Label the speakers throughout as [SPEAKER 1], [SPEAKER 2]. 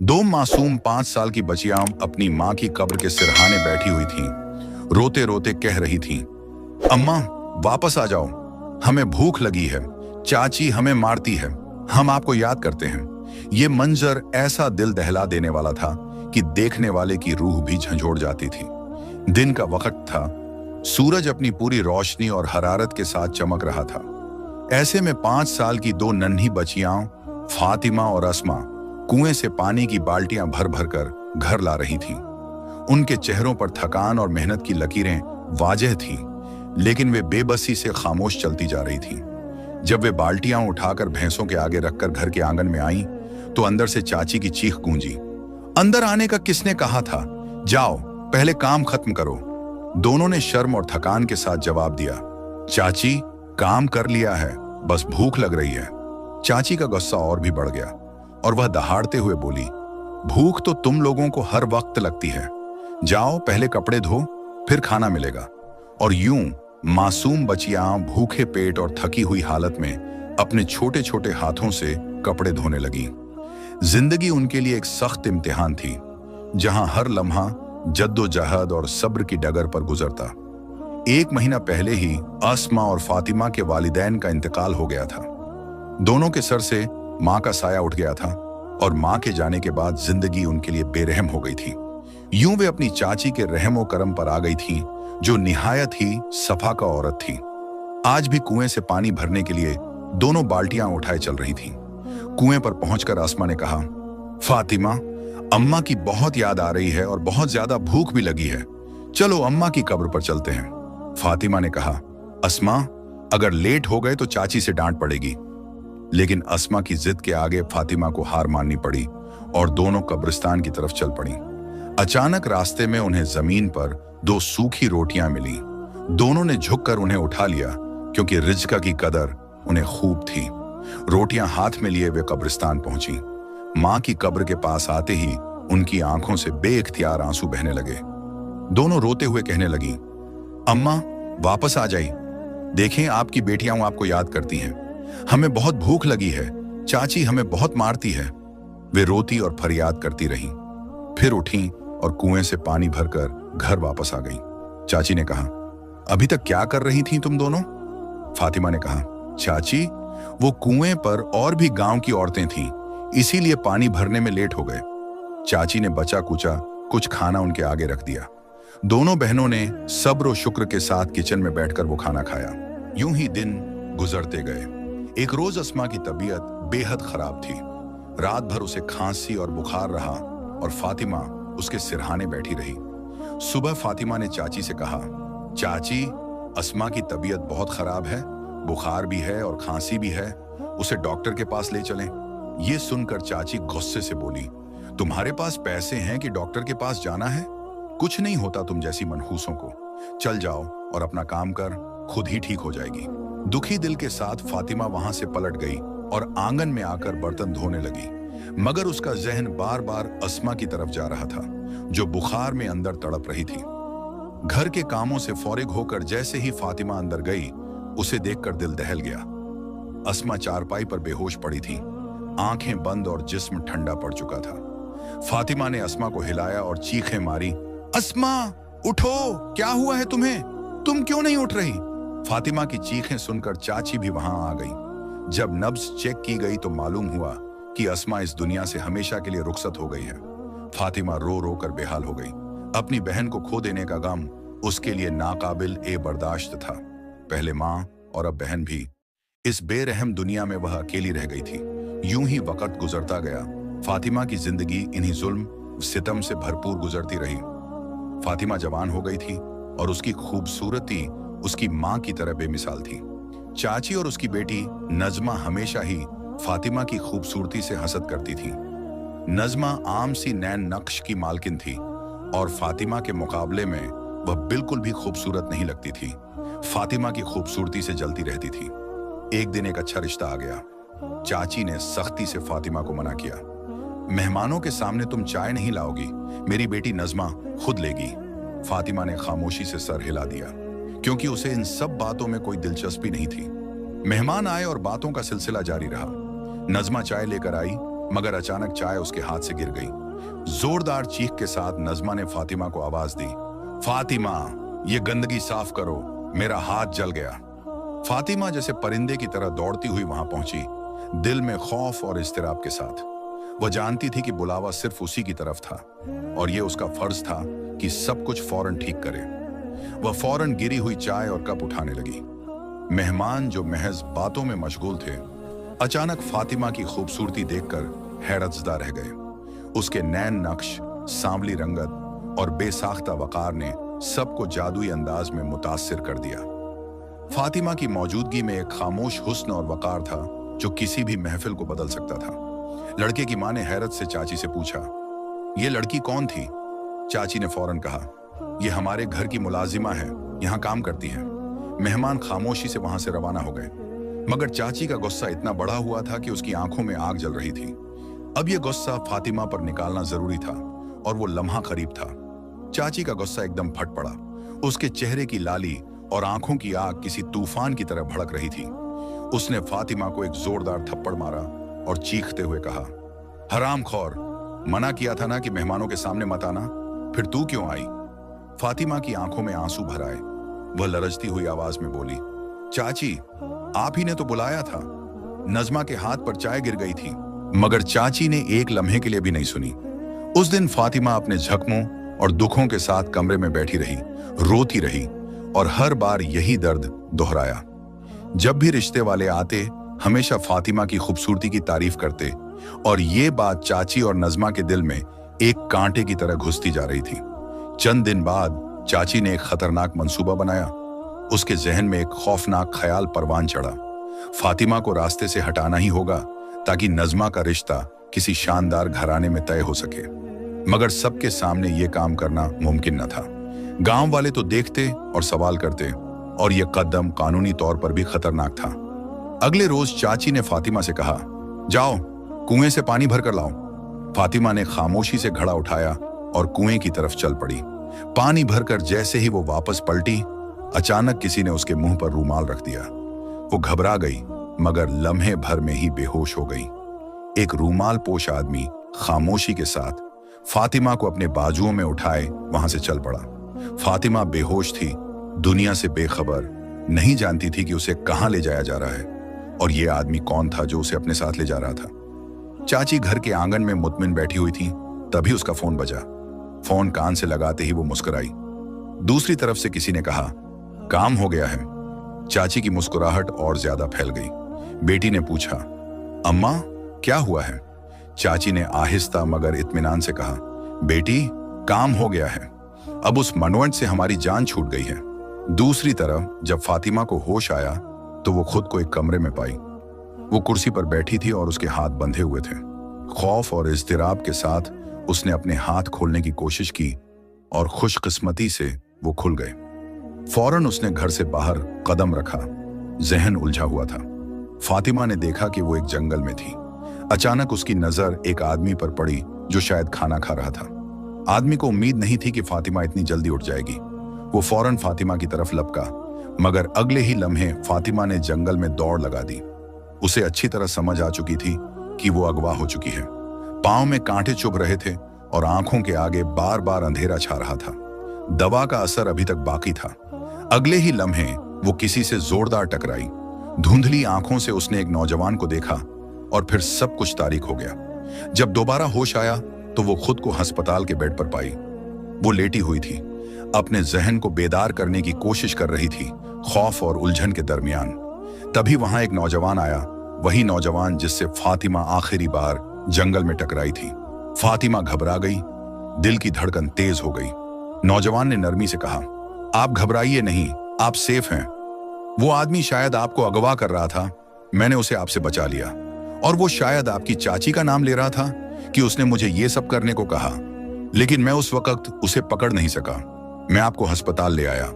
[SPEAKER 1] दो मासूम 5 साल की बच्चियां अपनी माँ की कब्र के सिरहाने बैठी हुई थीं, रोते रोते कह रही थीं, अम्मा वापस आ जाओ, हमें भूख लगी है, चाची हमें मारती है, हम आपको याद करते हैं। ये मंजर ऐसा दिल दहला देने वाला था कि देखने वाले की रूह भी झंझोड़ जाती थी। दिन का वक्त था, सूरज अपनी पूरी रोशनी और हरारत के साथ चमक रहा था। ऐसे में 5 साल की दो नन्ही बच्चियां फातिमा और अस्मा कुएं से पानी की बाल्टियां भर भर कर घर ला रही थीं। उनके चेहरों पर थकान और मेहनत की लकीरें वाज़ेह थीं, लेकिन वे बेबसी से खामोश चलती जा रही थीं। जब वे बाल्टियां उठाकर भैंसों के आगे रखकर घर के आंगन में आईं, तो अंदर से चाची की चीख गूंजी, अंदर आने का किसने कहा था? जाओ पहले काम खत्म करो। दोनों ने शर्म और थकान के साथ जवाब दिया, चाची काम कर लिया है, बस भूख लग रही है। चाची का गुस्सा और भी बढ़ गया और वह दहाड़ते हुए बोली, भूख तो तुम लोगों को हर वक्त लगती है, जाओ पहले कपड़े धो, फिर खाना मिलेगा। और यूं मासूम बच्चियां भूखे पेट और थकी हुई हालत में अपने छोटे छोटे हाथों से कपड़े धोने लगी। जिंदगी उनके लिए एक सख्त इम्तिहान थी, जहां हर लम्हा जद्दोजहद और सब्र की डगर पर गुजरता। 1 महीना पहले ही अस्मा और फातिमा के वालिदैन का इंतकाल हो गया था। दोनों के सर से माँ का साया उठ गया था और माँ के जाने के बाद जिंदगी उनके लिए बेरहम हो गई थी। यूं वे अपनी चाची के रहम और करम पर आ गई थीं, जो निहायत ही सफा का औरत थी। आज भी कुएं से पानी भरने के लिए दोनों बाल्टियां उठाए चल रही थीं। कुएं पर पहुंचकर अस्मा ने कहा, फातिमा अम्मा की बहुत याद आ रही है और बहुत ज्यादा भूख भी लगी है, चलो अम्मा की कब्र पर चलते हैं। फातिमा ने कहा, अस्मा अगर लेट हो गए तो चाची से डांट पड़ेगी। लेकिन अस्मा की जिद के आगे फातिमा को हार माननी पड़ी और दोनों कब्रिस्तान की तरफ चल पड़ी। अचानक रास्ते में उन्हें जमीन पर 2 सूखी रोटियां मिली। दोनों ने झुककर उन्हें उठा लिया, क्योंकि रिज्क की कदर उन्हें खूब थी। रोटियां हाथ में लिए वे कब्रिस्तान पहुंची। माँ की कब्र के पास आते ही उनकी आंखों से बेइख्तियार आंसू बहने लगे। दोनों रोते हुए कहने लगी, अम्मा वापस आ जाइए, देखें आपकी बेटियां आपको याद करती हैं, हमें बहुत भूख लगी है, चाची हमें बहुत मारती है। वे रोती और फरियाद करती रहीं, फिर उठीं और कुएं से पानी भरकर घर वापस आ गईं। चाची ने कहा, अभी तक क्या कर रही थीं तुम दोनों? फातिमा ने कहा, चाची वो कुएं पर और भी गांव की औरतें थीं, इसीलिए पानी भरने में लेट हो गए। चाची ने बचा कुचा कुछ खाना उनके आगे रख दिया। दोनों बहनों ने सब्र और शुक्र के साथ किचन में बैठकर वो खाना खाया। यूं ही दिन गुजरते गए। एक रोज अस्मा की तबीयत बेहद खराब थी। रात भर उसे खांसी और बुखार रहा और फातिमा उसके सिरहाने बैठी रही। सुबह फातिमा ने चाची से कहा, चाची अस्मा की तबीयत बहुत खराब है, बुखार भी है और खांसी भी है, उसे डॉक्टर के पास ले चलें। ये सुनकर चाची गुस्से से बोली, तुम्हारे पास पैसे हैं कि डॉक्टर के पास जाना है? कुछ नहीं होता तुम जैसी मनहूसों को, चल जाओ और अपना काम कर, खुद ही ठीक हो जाएगी। दुखी दिल के साथ फातिमा वहां से पलट गई और आंगन में आकर बर्तन धोने लगी, मगर उसका जहन बार बार अस्मा की तरफ जा रहा था, जो बुखार में अंदर तड़प रही थी। घर के कामों से फौरिग होकर जैसे ही फातिमा अंदर गई, उसे देखकर दिल दहल गया। अस्मा चारपाई पर बेहोश पड़ी थी, आंखें बंद और जिस्म ठंडा पड़ चुका था। फातिमा ने अस्मा को हिलाया और चीखें मारी, अस्मा उठो, क्या हुआ है तुम्हें? तुम क्यों नहीं उठ रही? फातिमा की चीखें सुनकर चाची भी वहां आ गई। जब नब्ज चेक की गई तो मालूम हुआ कि अस्मा इस दुनिया से हमेशा के लिए रुखसत हो गई है। फातिमा रो रो कर बेहाल हो गई। अपनी बहन को खो देने का गम उसके लिए नाकाबिल ए बर्दाश्त था। पहले माँ और अब बहन भी। इस बेरहम दुनिया में वह अकेली रह गई थी। यूं ही वक्त गुजरता गया। फातिमा की जिंदगी इन्हीं जुल्म सितम से भरपूर गुजरती रही। फातिमा जवान हो गई थी और उसकी खूबसूरती उसकी माँ की तरह बेमिसाल थी। चाची और उसकी बेटी नजमा हमेशा ही फातिमा की खूबसूरती से हसद करती थी। नजमा आम सी नैन नक्श की मालकिन थी और फातिमा के मुकाबले में वह बिल्कुल भी खूबसूरत नहीं लगती थी। फातिमा की खूबसूरती से जलती रहती थी। एक दिन एक अच्छा रिश्ता आ गया। चाची ने सख्ती से फातिमा को मना किया, मेहमानों के सामने तुम चाय नहीं लाओगी, मेरी बेटी नजमा खुद लेगी। फातिमा ने खामोशी से सर हिला दिया, क्योंकि उसे इन सब बातों में कोई दिलचस्पी नहीं थी। मेहमान आए और बातों का सिलसिला जारी रहा। नजमा चाय लेकर आई मगर अचानक चाय उसके हाथ से गिर गई। जोरदार चीख के साथ नज़मा ने फातिमा को आवाज दी, फातिमा, ये गंदगी साफ करो, मेरा हाथ जल गया। फातिमा जैसे परिंदे की तरह दौड़ती हुई वहां पहुंची, दिल में खौफ और इस्तिराब के साथ। वह जानती थी कि बुलावा सिर्फ उसी की तरफ था और यह उसका फर्ज था कि सब कुछ फौरन ठीक करे। वह फौरन गिरी हुई चाय और कप उठाने लगी। मेहमान जो महज बातों में मशगूल थे, अचानक फातिमा की खूबसूरती देखकर हैरतज़दा रह गए। उसके नैन नक्श, सांवली रंगत और बेसाख्ता वकार ने सबको जादुई अंदाज में मुतासिर कर दिया। फातिमा की मौजूदगी में एक खामोश हुस्न और वकार था जो किसी भी महफिल को बदल सकता था। लड़के की मां ने हैरत से चाची से पूछा, ये लड़की कौन थी? चाची ने फौरन कहा, ये हमारे घर की मुलाजिमा है, यहाँ काम करती है। मेहमान खामोशी से वहां से रवाना हो गए, मगर चाची का गुस्सा इतना बढ़ा हुआ था कि उसकी आंखों में आग जल रही थी। अब यह गुस्सा फातिमा पर निकालना जरूरी था और वो लम्हा करीब था। चाची का गुस्सा एकदम फट पड़ा। उसके चेहरे की लाली और आंखों की आग किसी तूफान की तरह भड़क रही थी। उसने फातिमा को एक जोरदार थप्पड़ मारा और चीखते हुए कहा, हरामखोर, मना किया था ना कि मेहमानों के सामने मत आना, फिर तू क्यों आई? फातिमा की आंखों में आंसू भर आए। वह लरजती हुई आवाज में बोली, चाची, आप ही ने तो बुलाया था। नज़मा के हाथ पर चाय गिर गई थी। मगर चाची ने एक लम्हे के लिए भी नहीं सुनी। उस दिन फातिमा अपने जख्मों और दुखों के साथ कमरे में बैठी रही, रोती रही और हर बार यही दर्द दोहराया। जब भी रिश्ते वाले आते, हमेशा फातिमा की खूबसूरती की तारीफ करते और ये बात चाची और नज़मा के दिल में एक कांटे की तरह घुसती जा रही थी। चंद दिन बाद चाची ने एक खतरनाक मंसूबा बनाया। उसके जहन में एक खौफनाक ख्याल परवान चढ़ा। फातिमा को रास्ते से हटाना ही होगा ताकि नज़मा का रिश्ता किसी शानदार घराने में तय हो सके। मगर सबके सामने यह काम करना मुमकिन न था। गांव वाले तो देखते और सवाल करते और यह कदम कानूनी तौर पर भी खतरनाक था। अगले रोज चाची ने फातिमा से कहा, जाओ कुएं से पानी भर कर लाओ। फातिमा ने खामोशी से घड़ा उठाया और कुएं की तरफ चल पड़ी। पानी भरकर जैसे ही वो वापस पलटी, अचानक किसी ने उसके मुंह पर रूमाल रख दिया। वो घबरा गई, मगर लम्हे भर में ही बेहोश हो गई। एक रूमाल पोश आदमी खामोशी के साथ फातिमा को अपने बाजुओं में उठाए वहां से चल पड़ा। फातिमा बेहोश थी, दुनिया से बेखबर, नहीं जानती थी कि उसे कहां ले जाया जा रहा है और यह आदमी कौन था जो उसे अपने साथ ले जा रहा था। चाची घर के आंगन में मुतमिन बैठी हुई थी, तभी उसका फोन बजा। फोन कान से लगाते ही वो मुस्कुराई। दूसरी तरफ से किसी ने कहा, काम हो गया है। चाची की मुस्कुराहट और ज्यादा फैल गई। बेटी ने पूछा, अम्मा क्या हुआ है? चाची ने आहिस्ता मगर इत्मीनान से कहा, बेटी काम हो गया है, अब उस मनवंत से हमारी जान छूट गई है। दूसरी तरफ जब फातिमा को होश आया तो वो खुद को एक कमरे में पाई। वो कुर्सी पर बैठी थी और उसके हाथ बंधे हुए थे। खौफ और इज़्तिराब के साथ उसने अपने हाथ खोलने की कोशिश की और खुशकिस्मती से वो खुल गए। फौरन उसने घर से बाहर कदम रखा। जहन उलझा हुआ था। फातिमा ने देखा कि वो एक जंगल में थी। अचानक उसकी नजर एक आदमी पर पड़ी जो शायद खाना खा रहा था। आदमी को उम्मीद नहीं थी कि फातिमा इतनी जल्दी उठ जाएगी। वो फौरन फातिमा की तरफ लपका, मगर अगले ही लम्हे फातिमा ने जंगल में दौड़ लगा दी। उसे अच्छी तरह समझ आ चुकी थी कि वो अगवा हो चुकी है। पांव में कांटे चुभ रहे थे और आंखों के आगे बार बार अंधेरा छा रहा था। दवा का असर अभी तक बाकी था। अगले ही लम्हे वो किसी से जोरदार टकराई। धुंधली आंखों से उसने एक नौजवान को देखा और फिर सब कुछ तारीक हो गया। जब दोबारा होश आया तो वो खुद को अस्पताल के बेड पर पाई। वो लेटी हुई थी, अपने जहन को बेदार करने की कोशिश कर रही थी, खौफ और उलझन के दरमियान। तभी वहां एक नौजवान आया, वही नौजवान जिससे फातिमा आखिरी बार जंगल में टकराई थी। फातिमा घबरा गई, दिल की धड़कन तेज हो गई। नौजवान ने नरमी से कहा, आप घबराइए नहीं, आप सेफ हैं। वो आदमी शायद आपको अगवा कर रहा था, मैंने उसे आपसे बचा लिया। और वो शायद आपकी चाची का नाम ले रहा था कि उसने मुझे ये सब करने को कहा, लेकिन मैं उस वक्त उसे पकड़ नहीं सका। मैं आपको अस्पताल ले आया।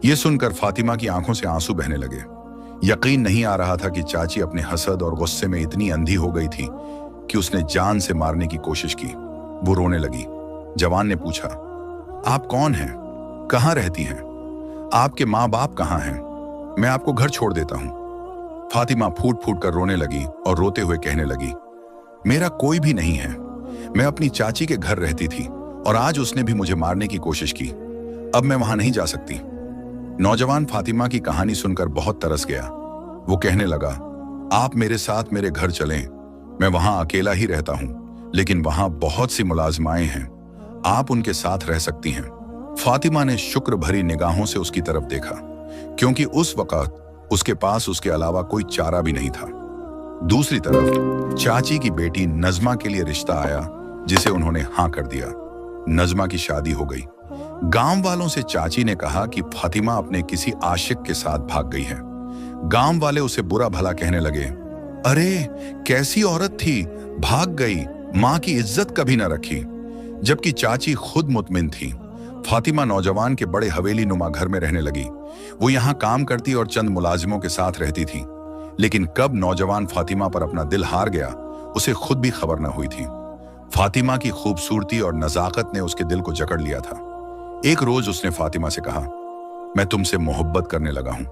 [SPEAKER 1] ये सुनकर फातिमा की आंखों से आंसू बहने लगे। यकीन नहीं आ रहा था कि चाची अपने हसद और गुस्से में इतनी अंधी हो गई थी कि उसने जान से मारने की कोशिश की। वो रोने लगी। जवान ने पूछा, आप कौन हैं? कहाँ रहती हैं? आपके माँ बाप कहाँ हैं? मैं आपको घर छोड़ देता हूँ। फातिमा फूट फूट कर रोने लगी और रोते हुए कहने लगी, मेरा कोई भी नहीं है। मैं अपनी चाची के घर रहती थी और आज उसने भी मुझे मारने की कोशिश की। अब मैं वहां नहीं जा सकती। नौजवान फातिमा की कहानी सुनकर बहुत तरस गया। वो कहने लगा, आप मेरे साथ मेरे घर चलें। मैं वहां अकेला ही रहता हूं, लेकिन वहां बहुत सी मुलाजमाएं हैं। आप उनके साथ रह सकती हैं। फातिमा ने शुक्र भरी निगाहों से उसकी तरफ देखा, क्योंकि उस वक्त उसके पास उसके अलावा कोई चारा भी नहीं था। दूसरी तरफ चाची की बेटी नज़मा के लिए रिश्ता आया, जिसे उन्होंने हाँ कर दिया। नज़मा की शादी हो गई। गांव वालों से चाची ने कहा कि फातिमा अपने किसी आशिक के साथ भाग गई है। गांव वाले उसे बुरा भला कहने लगे, अरे कैसी औरत थी, भाग गई, मां की इज्जत कभी न रखी। जबकि चाची खुद मुतमिन थी। फातिमा नौजवान के बड़े हवेली नुमा घर में रहने लगी। वो यहाँ काम करती और चंद मुलाजिमों के साथ रहती थी। लेकिन कब नौजवान फातिमा पर अपना दिल हार गया, उसे खुद भी खबर न हुई थी। फातिमा की खूबसूरती और नजाकत ने उसके दिल को जकड़ लिया था। एक रोज उसने फातिमा से कहा, मैं तुमसे मोहब्बत करने लगा हूं।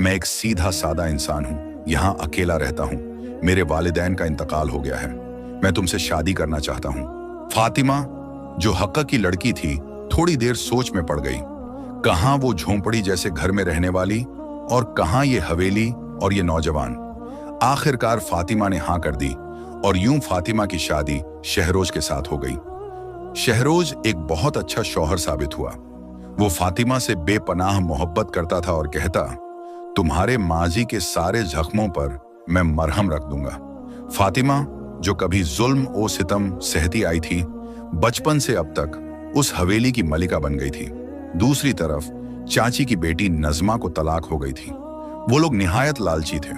[SPEAKER 1] मैं एक सीधा सादा इंसान हूं, यहाँ अकेला रहता हूं। मेरे वालिदैन का इंतकाल हो गया है। मैं तुमसे शादी करना चाहता हूं। फातिमा, जो हक़ की लड़की थी, थोड़ी देर सोच में पड़ गई। कहां वो झोंपड़ी जैसे घर में रहने वाली और कहां ये हवेली और ये नौजवान। आखिरकार फातिमा ने हाँ कर दी और यूं फातिमा की शादी शहरोज के साथ हो गई। शहरोज एक बहुत अच्छा शौहर साबित हुआ। वो फातिमा से बेपनाह मोहब्बत करता था और कहता, तुम्हारे माजी के सारे जख्मों पर मैं मरहम रख दूंगा। फातिमा, जो कभी जुल्म ओ सितम सहती आई थी, बचपन से अब तक उस हवेली की मलिका बन गई थी। दूसरी तरफ चाची की बेटी नज़मा को तलाक हो गई थी। वो लोग निहायत लालची थे।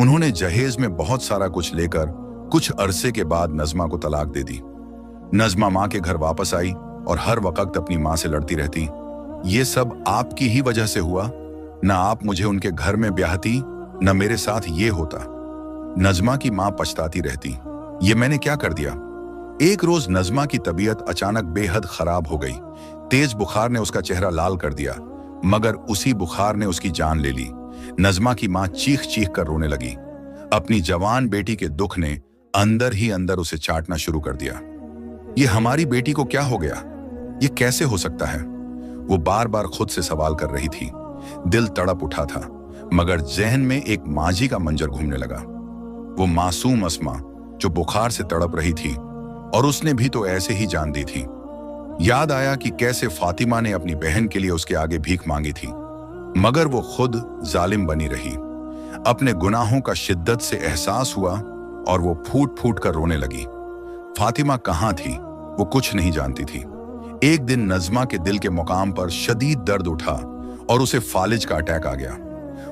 [SPEAKER 1] उन्होंने जहेज में बहुत सारा कुछ लेकर कुछ अरसे के बाद नज़मा को तलाक दे दी। नज़मा माँ के घर वापस आई और हर वक्त अपनी माँ से लड़ती रहती। ये सब आपकी ही वजह से हुआ। न आप मुझे उनके घर में ब्याहती, न मेरे साथ ये होता। नज़मा की माँ पछताती रहती, ये मैंने क्या कर दिया। एक रोज नज़मा की तबीयत अचानक बेहद खराब हो गई। तेज बुखार ने उसका चेहरा लाल कर दिया, मगर उसी बुखार ने उसकी जान ले ली। नज़मा की माँ चीख चीख कर रोने लगी। अपनी जवान बेटी के दुख ने अंदर ही अंदर उसे चाटना शुरू कर दिया। ये हमारी बेटी को क्या हो गया, ये कैसे हो सकता है। वो बार बार खुद से सवाल कर रही थी। दिल तड़प उठा था, मगर जहन में एक माजी का मंजर घूमने लगा। वो मासूम अस्मा जो बुखार से तड़प रही थी, और उसने भी तो ऐसे ही जान दी थी। याद आया कि कैसे फातिमा ने अपनी बहन के लिए उसके आगे भीख मांगी थी, मगर वो खुद जालिम बनी रही। अपने गुनाहों का शिद्दत से एहसास हुआ और वो फूट फूट कर रोने लगी। फातिमा कहाँ थी, वो कुछ नहीं जानती थी। एक दिन नज़मा के दिल के मुकाम पर शदीद दर्द उठा और उसे फालिज का अटैक आ गया।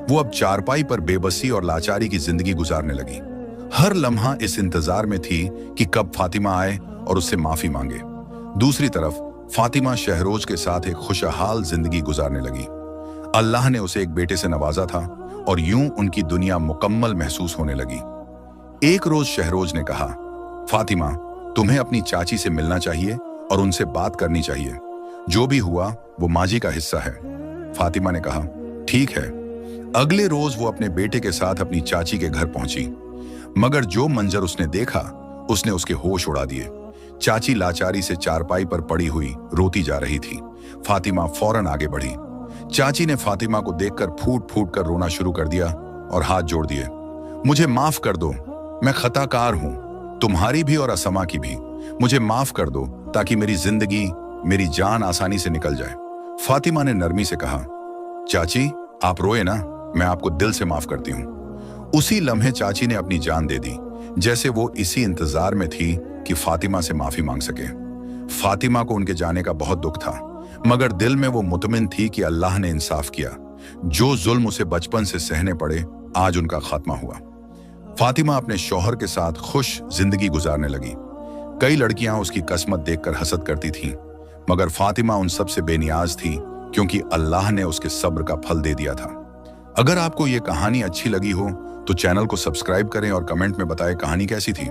[SPEAKER 1] वो अब चारपाई पर बेबसी और लाचारी की जिंदगी गुजारने लगी। हर लम्हा इस इंतजार में थी कि कब फातिमा आए और उससे माफी मांगे। दूसरी तरफ फातिमा शहरोज के साथ एक खुशहाल जिंदगी गुजारने लगी। अल्लाह ने उसे एक बेटे से नवाजा था और यूं उनकी दुनिया मुकम्मल महसूस होने लगी। एक रोज शहरोज ने कहा, फातिमा, तुम्हें अपनी चाची से मिलना चाहिए और उनसे बात करनी चाहिए। जो भी हुआ वो माजी का हिस्सा है। फातिमा ने कहा, ठीक है। अगले रोज वो अपने बेटे के साथ अपनी चाची के घर पहुंची, मगर जो मंजर उसने देखा उसने उसके होश उड़ा दिए। चाची लाचारी से चारपाई पर पड़ी हुई रोती जा रही थी। फातिमा फौरन आगे बढ़ी। चाची ने फातिमा को देखकर फूट फूट कर रोना शुरू कर दिया और हाथ जोड़ दिए। मुझे माफ कर दो, मैं खताकार हूं, तुम्हारी भी और असमा की भी। मुझे माफ कर दो ताकि मेरी जिंदगी, मेरी जान आसानी से निकल जाए। फातिमा ने नरमी से कहा, चाची आप रोए ना, मैं आपको दिल से माफ करती हूँ। उसी लम्हे चाची ने अपनी जान दे दी, जैसे वो इसी इंतजार में थी कि फातिमा से माफी मांग सके। फातिमा को उनके जाने का बहुत दुख था, मगर दिल में वो मुतमिन थी कि अल्लाह ने इंसाफ किया। जो जुल्म उसे बचपन से सहने पड़े, आज उनका खात्मा हुआ। फातिमा अपने शौहर के साथ खुश जिंदगी गुजारने लगी। कई लड़कियां उसकी किस्मत देखकर हसद करती थीं, मगर फातिमा उन सब से बेनियाज थी, क्योंकि अल्लाह ने उसके सब्र का फल दे दिया था। अगर आपको ये कहानी अच्छी लगी हो तो चैनल को सब्सक्राइब करें और कमेंट में बताएं कहानी कैसी थी।